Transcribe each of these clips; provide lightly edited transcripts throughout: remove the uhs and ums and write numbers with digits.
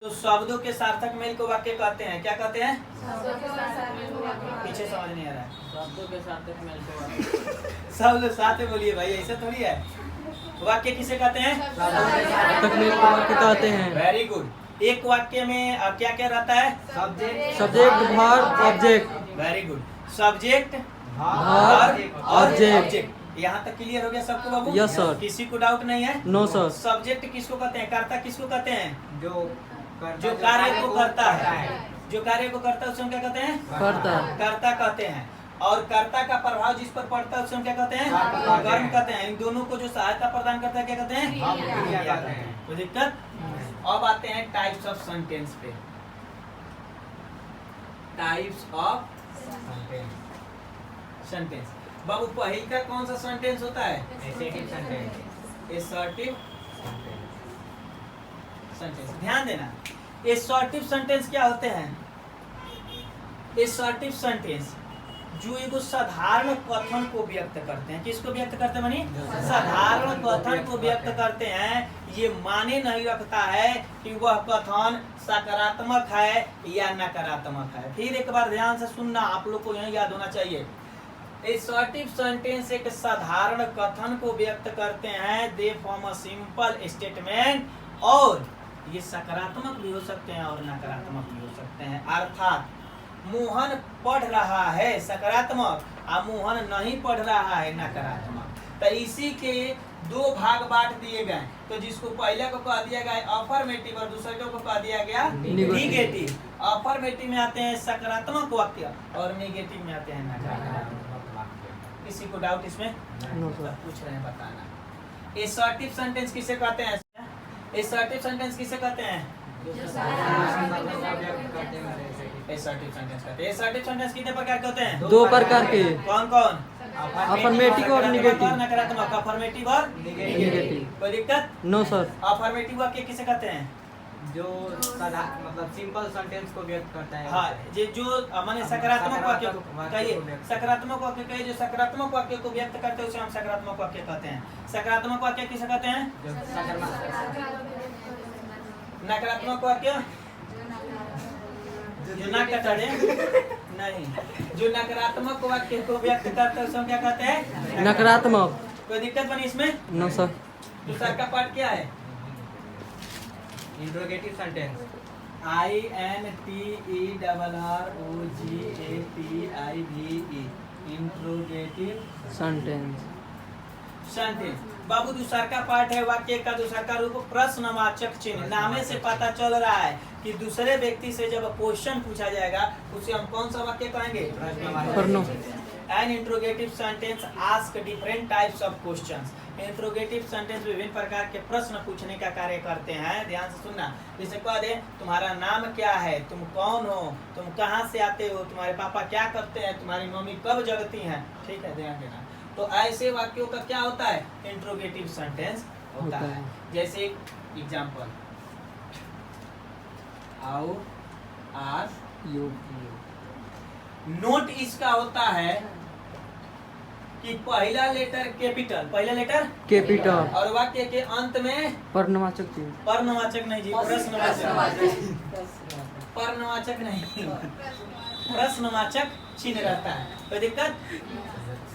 तो शब्दों के सार्थक मेल को वाक्य कहते हैं, क्या कहते हैं? पीछे समझ नहीं आ रहा है। शब्दों के सार्थक मेल को वाक्य। सब लोग साथ में बोलिए भाई, ऐसा थोड़ी है। वाक्य किसे कहते हैं? सार्थक मेल को वाक्य कहते हैं। Very good. एक वाक्य में क्या क्या रहता है? Subject, verb, object. Very good. Subject, verb, object. यहाँ तक क्लियर हो गया सबको बाबू? Yes sir. किसी को डाउट नहीं है? No sir. सब्जेक्ट किसको कहते हैं? कर्ता किसको कहते हैं? जो कार्य कार्य को करता है, जो कार्य को करता है उसे हम क्या कहते हैं? कर्ता। कर्ता कहते हैं। और कर्ता का प्रभाव जिस पर पड़ता है उसे हम क्या कहते हैं? कर्म कहते हैं। इन दोनों को जो सहायता प्रदान करता है क्या कहते हैं? कोई दिक्कत? अब आते हैं टाइप्स ऑफ सेंटेंस पे। Types of sentence. बाबू पहले का कौन सा सेंटेंस होता है? Assertive sentence. ध्यान देना, असर्टिव सेंटेंस क्या होते हैं? असर्टिव सेंटेंस जो एगो साधारण कथन को व्यक्त करते हैं। किसको व्यक्त करते हैं मनी? साधारण कथन को व्यक्त करते हैं। ये माने नहीं रखता है कि वह कथन सकारात्मक है या नकारात्मक है। फिर एक बार ध्यान से सुनना, आप लोग को यह याद होना चाहिए। असर्टिव सेंटेंस एक साधारण कथन को व्यक्त करते हैं। They form a simple statement, और ये सकारात्मक भी हो सकते हैं और नकारात्मक भी हो सकते हैं। अर्थात मोहन पढ़ रहा है सकारात्मक, और मोहन नहीं पढ़ रहा है नकारात्मक। तो इसी के दो भाग बांट दिए गए। तो जिसको पहले को कह दिया गया अफर्मेटिव और दूसरे को कह दिया गया निगेटिव। अफर्मेटिव में आते हैं सकारात्मक वाक्य और निगेटिव में आते हैं नकारात्मक वाक्य। किसी को डाउट इसमें? No sir. पूछ रहे हैं, बताना। असर्टिव सेंटेंस किसे कहते हैं? असर्टिव सेंटेंस किसे कहते हैं? असर्टिव सेंटेंस कहते हैं। असर्टिव सेंटेंस कितने प्रकार के होते हैं? दो प्रकार के। कौन कौन? अफर्मेटिव और निगेटिव। नकारात्मक। अफर्मेटिव और निगेटिव। कोई दिक्कत? No sir. अफर्मेटिव वाक्य किसे कहते हैं? जो मतलब सिंपल सेंटेंस को व्यक्त करता है। हाँ, जो माने सकारात्मक वाक्य को कहिए। सकारात्मक वाक्य कहिए, जो सकारात्मक वाक्य को व्यक्त करते हैं उसे हम सकारात्मक वाक्य कहते हैं। सकारात्मक वाक्य किसे कहते हैं? नकारात्मक वाक्य जो ना कटड़े नहीं, जो नकारात्मक वाक्य को व्यक्त करते हैं उसे हम क्या कहते हैं? नकारात्मक। कोई दिक्कत बनी इसमें? No sir. दूसरा का पार्ट क्या है? Interrogative sentence. INTERROGATIVE interrogative sentence. Sentence. बाबू दूसरा का पार्ट है वाक्य का। दूसरा का रूप प्रश्नवाचक चिन्ह। नामे से पता चल रहा है कि दूसरे व्यक्ति से जब क्वेश्चन पूछा जाएगा उसे हम कौन सा वाक्य कहेंगे? प्रश्नवाचक। An interrogative sentence ask different types of questions. Interrogative sentence विभिन्न प्रकार के प्रश्न पूछने का कार्य करते हैं। ध्यान से सुनना। जैसे कह दे तुम्हारा नाम क्या है, तुम कौन हो, तुम कहाँ से आते हो, तुम्हारे पापा क्या करते हैं, तुम्हारी मम्मी कब जगती हैं। ठीक है, ध्यान देना। तो ऐसे वाक्यों का क्या होता है? इंट्रोगेटिव सेंटेंस होता है। जैसे example, how are you. Note इसका होता है कि पहला लेटर कैपिटल, पहला लेटर कैपिटल और वाक्य के अंत में पर्णवाचक चिन्ह। पर्णवाचक नहीं जी, प्रश्नवाचक। पर्णवाचक नहीं, प्रश्नवाचक चिन्ह रहता है। कोई दिक्कत?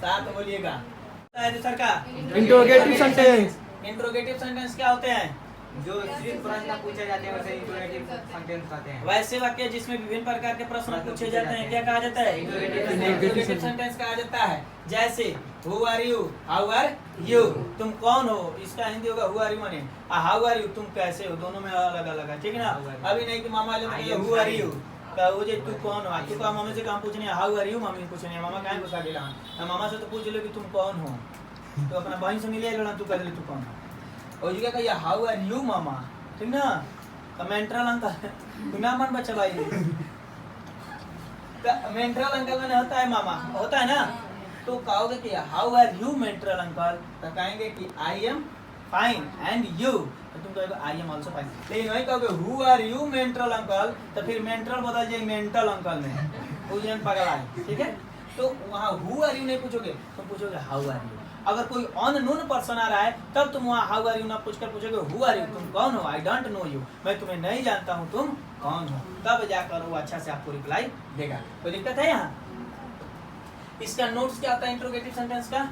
साथ बोलिएगा। दूसरा का इंट्रोगेटिव सेंटेंस। इंट्रोगेटिव सेंटेंस क्या होते हैं? जो सिर्फ प्रश्न पूछे जाते हैं उसे इंट्रोगेटिव सेंटेंस कहते हैं। वैसे वाक्य जिसमें विभिन्न प्रकार के प्रश्न पूछे जाते हैं क्या कहा जाता है? इंट्रोगेटिव सेंटेंस कहा जाता है। जैसे who are you, how are you, तुम कौन हो, इसका हिंदी होगा हु आर यू माने हाउ आर यू, तुम कैसे हो। दोनों में अलग अलग है, ठीक है ना। अभी नहीं कि मामा हु आर यू वो जे तू कौन हो। तू का मम्मी से काम पूछने हाउ आर यू, मम्मी पूछने है मामा काहे गुस्सा दिला। मामा से तो पूछ लो कि तुम कौन हो, तो अपना बहन से मिले लो, तू कह ले तू कौन हो। और जी कहिए हाउ आर यू मामा, ठीक ना। मेंट्रल अंकल तू ना मन बच्चा भाई, मेंट्रल अंकल मैंने होता है मामा, होता है ना। तो कहोगे कि हाउ आर यू मेंट्रल अंकल, तो कहेंगे कि I am fine and you, तो तुम कहोगे आई एम आल्सो फाइन। लेकिन वही कहोगे हु आर यू मेंट्रल अंकल, तो फिर मेंट्रल बदल जाए मेंटल अंकल में, वो जन पगला है, ठीक है। तो वहाँ हु आर यू नहीं पूछोगे, तो पूछोगे हाउ आर यू। अगर कोई अननोन पर्सन आ रहा है तब तुम वहाँ हाउ आर यू ना पूछकर पूछोगे हु आर यू, तुम कौन हो, आई डोंट नो यू, मैं तुम्हें नहीं जानता हूँ, तुम कौन हो, तब जाकर वो अच्छा से आपको रिप्लाई देगा। कोई दिक्कत है यहाँ? इसका नोट्स क्या होता है इंट्रोगेटिव सेंटेंस का?